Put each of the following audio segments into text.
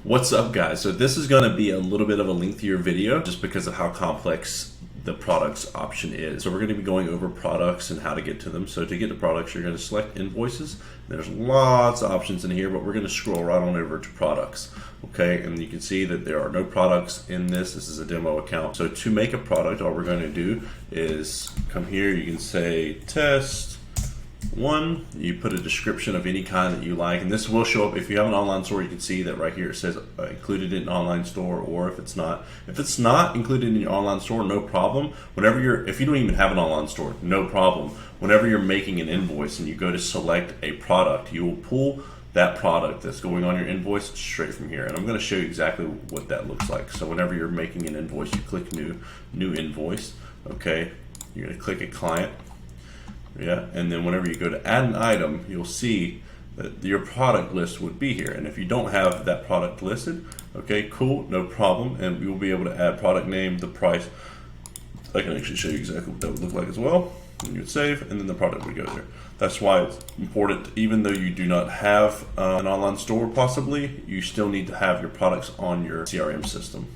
What's up, guys? So this is going to be a little bit of a lengthier video just because of how complex the products option is. So we're going to be going over products and how to get to them. So to get to products, you're going to select invoices. There's lots of options in here, but we're going to scroll right on over to products. Okay, and you can see that there are no products in this. This is a demo account. So to make a product, all we're going to do is come here. You can say test one, you put a description of any kind that you like, and this will show up if you have an online store. You can see that right here it says included in online store, or if it's not included in your online store, no problem. If you don't even have an online store, no problem. Whenever you're making an invoice and you go to select a product, you will pull that product that's going on your invoice straight from here, and I'm going to show you exactly what that looks like. So whenever you're making an invoice, you click new invoice. Okay, you're going to click a client. Yeah, and then whenever you go to add an item, you'll see that your product list would be here. And if you don't have that product listed, okay, cool, no problem. And we will be able to add product name, the price. I can actually show you exactly what that would look like as well. And you would save, and then the product would go there. That's why it's important, even though you do not have an online store possibly, you still need to have your products on your CRM system.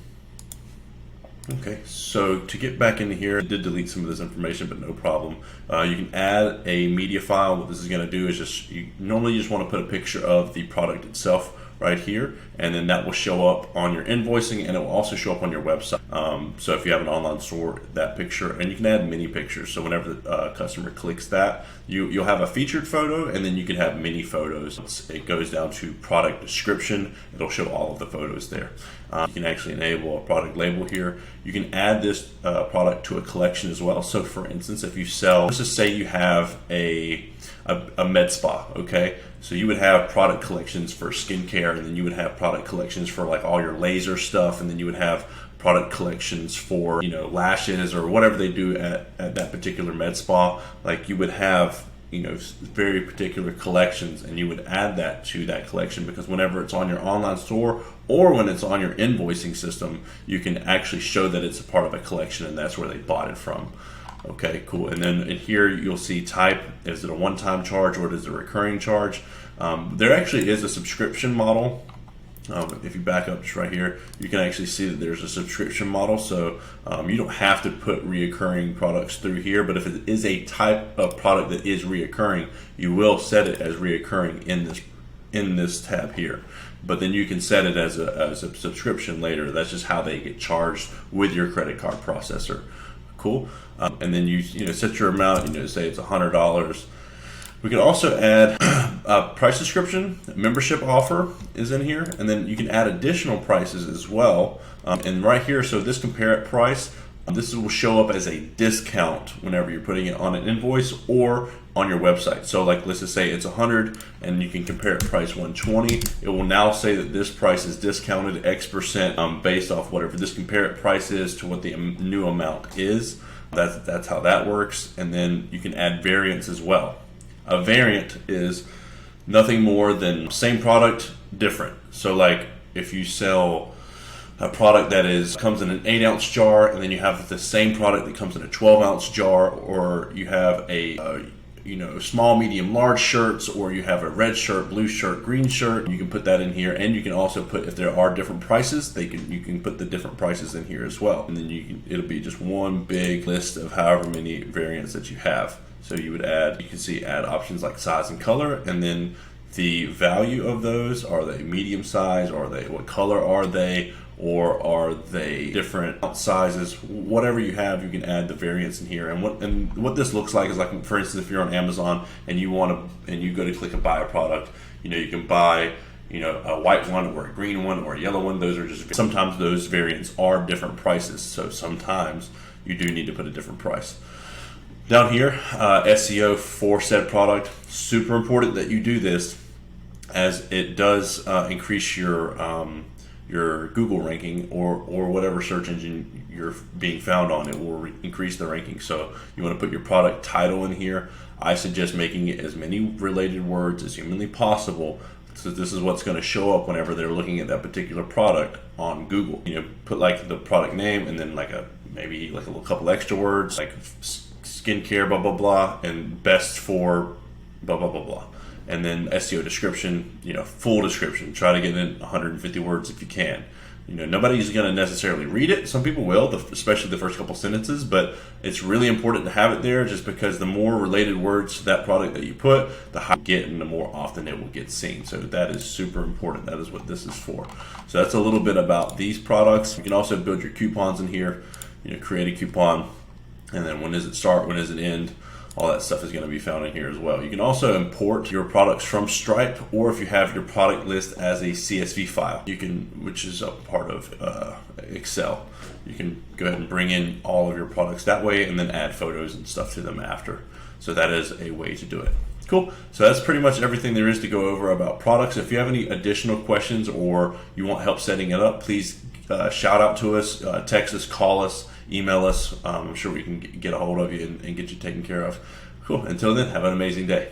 Okay, so to get back into here, I did delete some of this information, but no problem. You can add a media file. What this is going to do is you normally just want to put a picture of the product itself right here, and then that will show up on your invoicing, and it will also show up on your website. So if you have an online store, that picture, and you can add many pictures. So whenever the customer clicks that, you'll have a featured photo, and then you can have many photos. It goes down to product description. It'll show all of the photos there. You can actually enable a product label here. You can add this product to a collection as well. So for instance, if you sell, let's just say you have a med spa, okay? So you would have product collections for skincare, and then you would have product collections for like all your laser stuff, and then you would have product collections for, you know, lashes or whatever they do at that particular med spa. Like you would have, you know, very particular collections, and you would add that to that collection, because whenever it's on your online store or when it's on your invoicing system, you can actually show that it's a part of a collection, and that's where they bought it from. Okay, cool. And then in here you'll see type. Is it a one-time charge or is it a recurring charge? There actually is a subscription model. If you back up just right here, you can actually see that there's a subscription model. So you don't have to put reoccurring products through here, but if it is a type of product that is reoccurring, you will set it as reoccurring in this tab here. But then you can set it as a subscription later. That's just how they get charged with your credit card processor. Cool. And then you set your amount. Say it's $100. We can also add a price description. Membership offer is in here, and then you can add additional prices as well. And right here, so this compare it price, this will show up as a discount whenever you're putting it on an invoice or on your website. So like, let's just say it's 100 and you can compare it price 120. It will now say that this price is discounted X% based off whatever this compare it price is to what the new amount is. That's how that works. And then you can add variants as well. A variant is nothing more than same product, different. So like if you sell a product that comes in an 8-ounce jar, and then you have the same product that comes in a 12-ounce jar, or you have a small, medium, large shirts, or you have a red shirt, blue shirt, green shirt, you can put that in here. And you can also put, if there are different prices, you can put the different prices in here as well. And then it'll be just one big list of however many variants that you have. So you can see add options like size and color, and then the value of those. Are they medium size? What color are they? Or are they different sizes? Whatever you have, you can add the variants in here. And what this looks like is, like, for instance, if you're on Amazon and you go to click and buy a product, you can buy a white one or a green one or a yellow one. Those are just, sometimes those variants are different prices. So sometimes you do need to put a different price. Down here, SEO for said product. Super important that you do this, as it does increase your Google ranking or whatever search engine you're being found on. It will increase the ranking. So you want to put your product title in here. I suggest making it as many related words as humanly possible, so this is what's going to show up whenever they're looking at that particular product on Google. Put like the product name, and then maybe a little couple extra words like skincare, blah, blah, blah, and best for blah, blah, blah, blah. And then SEO description, full description. Try to get in 150 words if you can. Nobody's going to necessarily read it. Some people will, especially the first couple sentences, but it's really important to have it there just because the more related words to that product that you put, the higher you get and the more often it will get seen. So that is super important. That is what this is for. So that's a little bit about these products. You can also build your coupons in here, create a coupon, and then when does it start, when does it end? All that stuff is going to be found in here as well. You can also import your products from Stripe, or if you have your product list as a CSV file, which is a part of Excel. You can go ahead and bring in all of your products that way and then add photos and stuff to them after. So that is a way to do it. Cool. So that's pretty much everything there is to go over about products. If you have any additional questions or you want help setting it up, please shout out to us, text us, call us, email us. I'm sure we can get a hold of you and get you taken care of. Cool. Until then, have an amazing day.